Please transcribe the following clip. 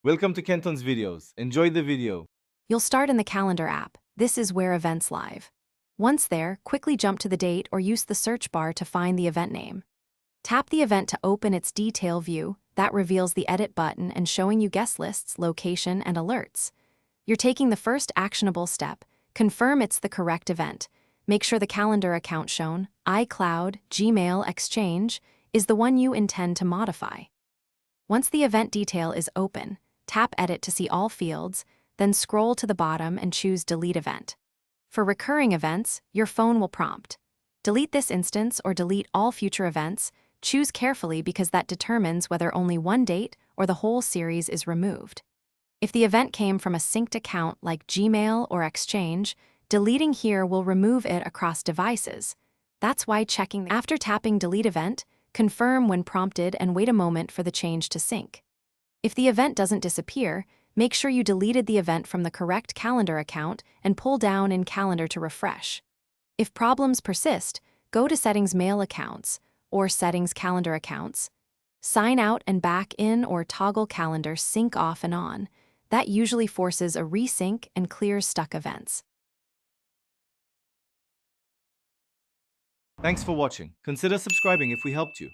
Welcome to Kenton's videos. Enjoy the video. You'll start in the Calendar app. This is where events live. Once there, quickly jump to the date or use the search bar to find the event name. Tap the event to open its detail view. That reveals the edit button and showing you guest lists, location, and alerts. You're taking the first actionable step. Confirm it's the correct event. Make sure the calendar account shown, iCloud, Gmail, Exchange, is the one you intend to modify. Once the event detail is open, tap Edit to see all fields, then scroll to the bottom and choose Delete Event. For recurring events, your phone will prompt, delete this instance or delete all future events. Choose carefully because that determines whether only one date or the whole series is removed. If the event came from a synced account like Gmail or Exchange, deleting here will remove it across devices. That's why checking after tapping Delete Event, confirm when prompted and wait a moment for the change to sync. If the event doesn't disappear, make sure you deleted the event from the correct calendar account and pull down in Calendar to refresh. If problems persist, go to Settings Mail Accounts or Settings Calendar Accounts. Sign out and back in or toggle Calendar sync off and on. That usually forces a resync and clears stuck events. Thanks for watching. Consider subscribing if we helped you.